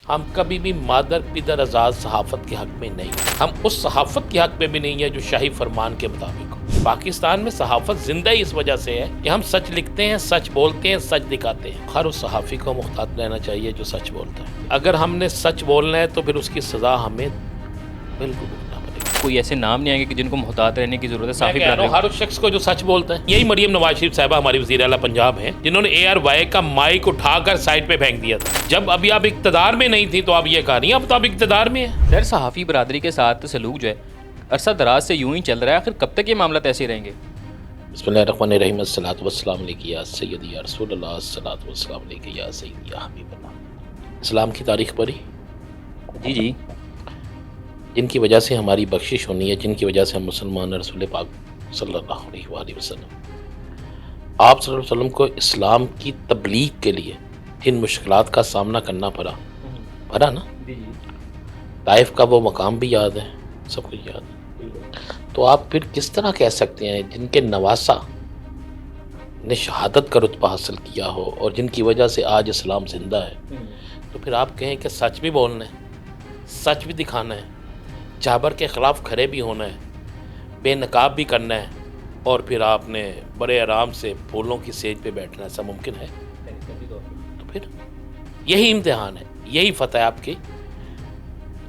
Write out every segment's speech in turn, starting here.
ہم کبھی بھی مادر پدر آزاد صحافت کے حق میں نہیں ہیں. ہم اس صحافت کے حق میں بھی نہیں ہیں جو شاہی فرمان کے مطابق ہو. پاکستان میں صحافت زندہ ہی اس وجہ سے ہے کہ ہم سچ لکھتے ہیں، سچ بولتے ہیں، سچ دکھاتے ہیں. ہر اس صحافی کو محتاط رہنا چاہیے جو سچ بولتا ہے. اگر ہم نے سچ بولنا ہے تو پھر اس کی سزا ہمیں بالکل بھگتنا پڑے گی. کوئی ایسے نام نہیں آئیں گے کہ جن کو محتاط رہنے کی ضرورت ہے. میں صحافی کہہ رہا ہوں برادری ہر اس شخص کو جو سچ بولتا ہے. یہی مریم نواز شریف صاحبہ ہماری وزیر اعلیٰ پنجاب ہیں جنہوں نے ARY کا مائک اٹھا کر سائڈ پہ پھینک دیا تھا. جب ابھی آپ اقتدار میں نہیں تھی تو آپ یہ کہا نہیں اب تو آپ اقتدار میں ہیں. سر صحافی برادری کے ساتھ سلوک جو ہے عرصہ دراز سے یوں ہی چل رہا ہے، آخر کب تک یہ معاملات ایسے رہیں گے؟ بسم اللہ الرحمن الرحیم. الصلاۃ والسلام علیک یا سیدی یا رسول اللہ. الصلاۃ والسلام علیک یا سیدی یا حبیب اللہ. اسلام کی تاریخ پڑھی جی جن کی وجہ سے ہماری بخشش ہونی ہے، جن کی وجہ سے ہم مسلمان رسول پاک صلی اللہ علیہ وآلہ وسلم آپ صلی اللہ علیہ وسلم کو اسلام کی تبلیغ کے لیے جن مشکلات کا سامنا کرنا پڑا نا. طائف کا وہ مقام بھی یاد ہے، سب کچھ یاد ہے. تو آپ پھر کس طرح کہہ سکتے ہیں جن کے نواسا نے شہادت کا رتبہ حاصل کیا ہو اور جن کی وجہ سے آج اسلام زندہ ہے، تو پھر آپ کہیں کہ سچ بھی بولنا ہے، سچ بھی دکھانا ہے، جابر کے خلاف کھڑے بھی ہونا ہے، بے نقاب بھی کرنا ہے، اور پھر آپ نے بڑے آرام سے پھولوں کی سیج پہ بیٹھنا ہے. ایسا ممکن ہے؟ تو پھر یہی امتحان ہے، یہی فتح ہے آپ کی.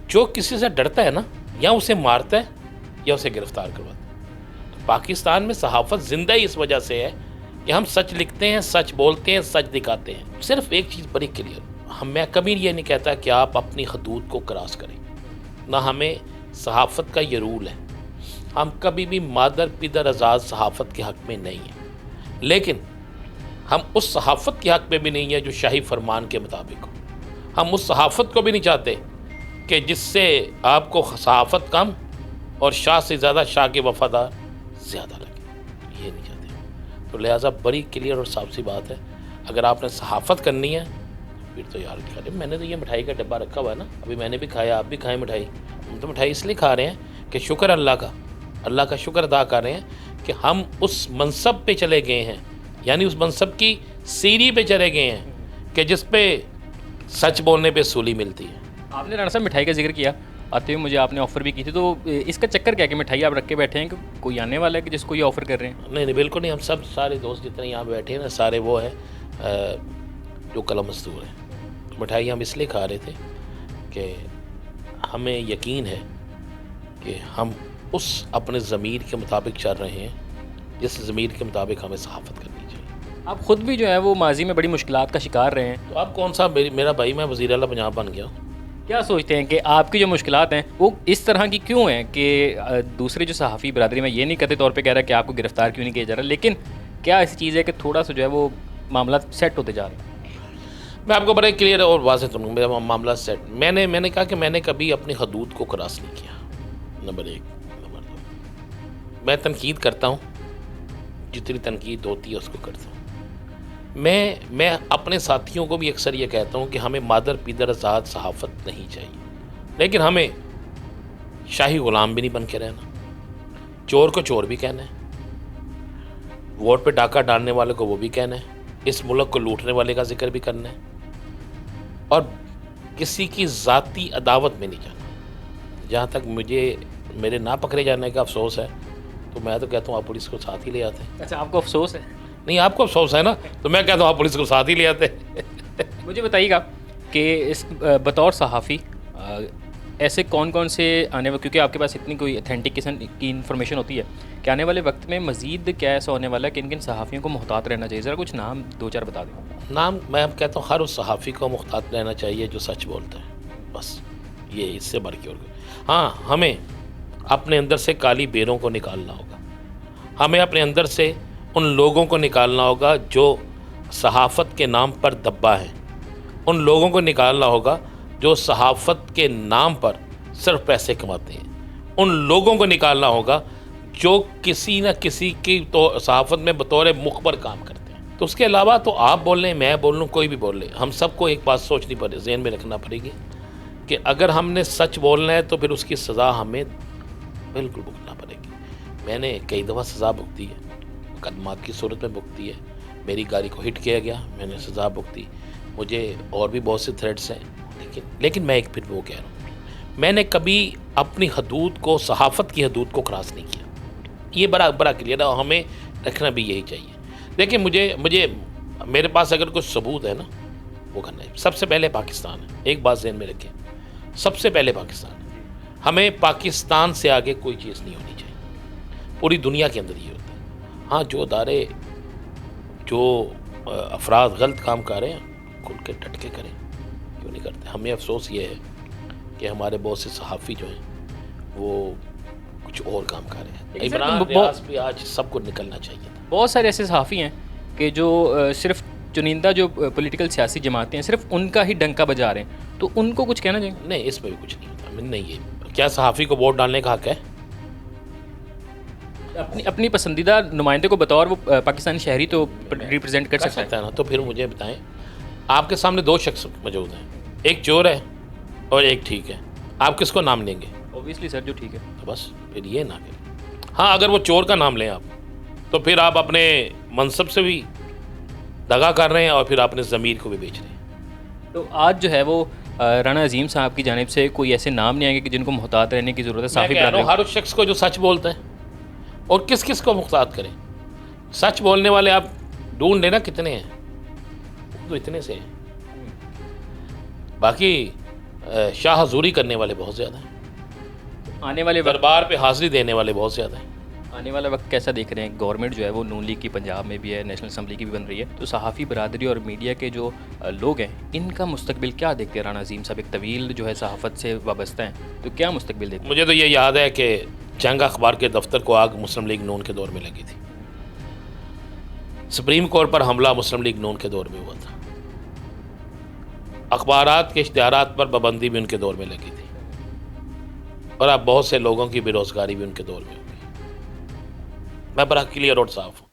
جو کسی سے ڈرتا ہے نا، یا اسے مارتا ہے یا اسے گرفتار کرواتا ہے. تو پاکستان میں صحافت زندہ ہی اس وجہ سے ہے کہ ہم سچ لکھتے ہیں، سچ بولتے ہیں، سچ دکھاتے ہیں. صرف ایک چیز بڑی کلیئر، میں کبھی یہ نہیں کہتا کہ آپ اپنی حدود کو کراس کریں، نہ ہمیں صحافت کا یہ رول ہے. ہم کبھی بھی مادر پدر آزاد صحافت کے حق میں نہیں ہیں، لیکن ہم اس صحافت کے حق میں بھی نہیں ہیں جو شاہی فرمان کے مطابق ہو. ہم اس صحافت کو بھی نہیں چاہتے کہ جس سے آپ کو صحافت کم اور شاہ سے زیادہ شاہ کے وفادار زیادہ لگے. یہ نہیں چاہتے. تو لہٰذا بڑی کلیئر اور صاف سی بات ہے، اگر آپ نے صحافت کرنی ہے پھر تو یار کھا. میں نے تو یہ مٹھائی کا ڈبہ رکھا ہوا ہے نا، ابھی میں نے بھی کھایا، آپ بھی کھائیں مٹھائی. ہم تو مٹھائی اس لیے کھا رہے ہیں کہ شکر اللہ کا شکر ادا کر رہے ہیں کہ ہم اس منصب پہ چلے گئے ہیں، یعنی اس منصب کی سیڑھی پہ چلے گئے ہیں کہ جس پہ سچ بولنے پہ سولی ملتی ہے. آپ نے رانا صاحب مٹھائی کا ذکر کیا، آتے ہوئے مجھے آپ نے آفر بھی کی تھی، تو اس کا چکر کیا کہ مٹھائی آپ رکھ کے بیٹھے ہیں کہ کوئی آنے والا ہے کہ جس کو یہ آفر کر رہے ہیں؟ نہیں بالکل نہیں. ہم سب سارے دوست جتنے یہاں بیٹھے ہیں نا، سارے وہ ہیں جو قلم مزدور ہیں. مٹھائی ہم اس لیے کھا رہے تھے کہ ہمیں یقین ہے کہ ہم اس اپنے ضمیر کے مطابق چل رہے ہیں جس ضمیر کے مطابق ہمیں صحافت کرنی چاہیے. آپ خود بھی جو ہے وہ ماضی میں بڑی مشکلات کا شکار رہے ہیں، تو آپ کون سا میرا بھائی، میں وزیر اعلیٰ پنجاب بن گیا ہوں. کیا سوچتے ہیں کہ آپ کی جو مشکلات ہیں وہ اس طرح کی کیوں ہیں کہ دوسرے جو صحافی برادری میں یہ نہیں قطعی طور پہ کہہ رہا کہ آپ کو گرفتار کیوں نہیں کیا جا رہا، لیکن کیا ایسی چیز ہے کہ تھوڑا سا جو ہے وہ معاملات سیٹ ہوتے جا رہے ہیں؟ میں آپ کو بڑے کلیئر اور واضح کروں، میرا معاملہ سیٹ. میں نے کہا کہ میں نے کبھی اپنی حدود کو کراس نہیں کیا. نمبر 1. نمبر 2، میں تنقید کرتا ہوں، جتنی تنقید ہوتی ہے اس کو کرتا ہوں. میں اپنے ساتھیوں کو بھی اکثر یہ کہتا ہوں کہ ہمیں مادر پیدر آزاد صحافت نہیں چاہیے، لیکن ہمیں شاہی غلام بھی نہیں بن کے رہنا. چور کو چور بھی کہنا ہے، ووٹ پہ ڈاکہ ڈالنے والے کو وہ بھی کہنا ہے، اس ملک کو لوٹنے والے کا ذکر بھی کرنا ہے، اور کسی کی ذاتی عداوت میں نہیں جانا. جہاں تک میرے نہ پکڑے جانے کا افسوس ہے تو میں تو کہتا ہوں آپ پولیس کو ساتھ ہی لے آتے. اچھا، آپ کو افسوس ہے؟ نہیں، آپ کو افسوس ہے نا، تو میں کہتا ہوں آپ پولیس کو ساتھ ہی لے آتے. مجھے بتائیے گا کہ اس بطور صحافی ایسے کون سے آنے والے، کیونکہ آپ کے پاس اتنی کوئی اتھینٹک قسم کی انفارمیشن ہوتی ہے کہ آنے والے وقت میں مزید کیا ایسا ہونے والا ہے کہ کن صحافیوں کو محتاط رہنا چاہیے؟ ذرا کچھ نام 2-4 بتا دیں. نام میں اب کہتا ہوں ہر اس صحافی کو محتاط رہنا چاہیے جو سچ بولتا ہے، بس. یہ اس سے بڑھ کے اور ہاں، ہمیں اپنے اندر سے کالی بیروں کو نکالنا ہوگا. ہمیں اپنے اندر سے ان لوگوں کو نکالنا ہوگا جو صحافت کے نام پر دبا ہیں. ان لوگوں کو نکالنا ہوگا جو صحافت کے نام پر صرف پیسے کماتے ہیں. ان لوگوں کو نکالنا ہوگا جو کسی نہ کسی کی تو صحافت میں بطور مخبر کام کرتے ہیں. تو اس کے علاوہ تو آپ بول لیں، میں بول لوں، کوئی بھی بول لے، ہم سب کو ایک بات سوچنی پڑے، ذہن میں رکھنا پڑے گی کہ اگر ہم نے سچ بولنا ہے تو پھر اس کی سزا ہمیں بالکل بھگتنا پڑے گی. میں نے کئی دفعہ سزا بھگتی ہے، مقدمات کی صورت میں بھگتی ہے. میری گاڑی کو ہٹ کیا گیا، میں نے سزا بھگتی. مجھے اور بھی بہت سے تھریٹس ہیں، لیکن میں ایک پھر وہ کہہ رہا ہوں، میں نے کبھی اپنی حدود کو، صحافت کی حدود کو کراس نہیں کیا. یہ بڑا کلیئر ہے اور ہمیں رکھنا بھی یہی چاہیے. دیکھیں مجھے میرے پاس اگر کچھ ثبوت ہے نا وہ کرنا ہے. سب سے پہلے پاکستان ہے، ایک بات ذہن میں رکھیں، سب سے پہلے پاکستان ہے. ہمیں پاکستان سے آگے کوئی چیز نہیں ہونی چاہیے. پوری دنیا کے اندر یہ ہوتا ہے. ہاں جو ادارے، جو افراد غلط کام کر رہے ہیں کھل کے ڈٹ کے کریں، کیوں نہیں کرتے. ہمیں افسوس یہ ہے کہ ہمارے بہت سے صحافی جو ہیں وہ کچھ اور کام کر رہے ہیں. لیکن سر، عمران ریاض پہ آج سب کو نکلنا چاہیے تھا. بہت سارے ایسے صحافی ہیں کہ جو صرف چنندہ جو پولیٹیکل سیاسی جماعتیں ہیں صرف ان کا ہی ڈنکا بجا رہے ہیں، تو ان کو کچھ کہنا چاہیے؟ نہیں، اس میں بھی کچھ نہیں ہوتا. نہیں، یہ کیا صحافی کو ووٹ ڈالنے کا حق ہے؟ اپنی پسندیدہ نمائندے کو بطور وہ پاکستانی شہری تو ریپرزینٹ کر سکتا ہے. ہے نا. تو پھر مجھے بتائیں، آپ کے سامنے دو شخص موجود ہیں، ایک چور ہے اور ایک ٹھیک ہے. آپ کس کو نام لیں گے؟ اوبیسلی سر جو ٹھیک ہے. تو بس پھر یہ نہ کریں. ہاں اگر وہ چور کا نام لیں آپ، تو پھر آپ اپنے منصب سے بھی دغا کر رہے ہیں اور پھر اپنے ضمیر کو بھی بیچ رہے ہیں. تو آج جو ہے وہ رانا عظیم صاحب کی جانب سے کوئی ایسے نام نہیں آئیں گے کہ جن کو محتاط رہنے کی ضرورت ہے؟ میں صحافی کہہ رہا ہوں برادری ہر اس شخص کو جو سچ بولتا ہے، اور کس کس کو محتاط کریں. سچ بولنے والے آپ ڈھونڈ لینا کتنے ہیں، تو اتنے سے ہیں. باقی شاہ حضوری کرنے والے بہت زیادہ ہیں، آنے والے وقت دربار پہ حاضری دینے والے بہت زیادہ ہیں. آنے والا وقت کیسا دیکھ رہے ہیں؟ گورنمنٹ جو ہے وہ نون لیگ کی پنجاب میں بھی ہے، نیشنل اسمبلی کی بھی بن رہی ہے، تو صحافی برادری اور میڈیا کے جو لوگ ہیں ان کا مستقبل کیا دیکھتے ہیں؟ رانا عظیم صاحب ایک طویل جو ہے صحافت سے وابستہ ہیں، تو کیا مستقبل دیکھتے ہیں؟ مجھے تو یہ یاد ہے کہ جنگ اخبار کے دفتر کو آگ مسلم لیگ نون کے دور میں لگی تھی. سپریم کورٹ پر حملہ مسلم لیگ نون کے دور میں ہوا تھا. اخبارات کے اشتہارات پر پابندی بھی ان کے دور میں لگی تھی، اور اب بہت سے لوگوں کی بے روزگاری بھی ان کے دور میں ہوگی. میں بڑا کلیئر اور صاف ہوں.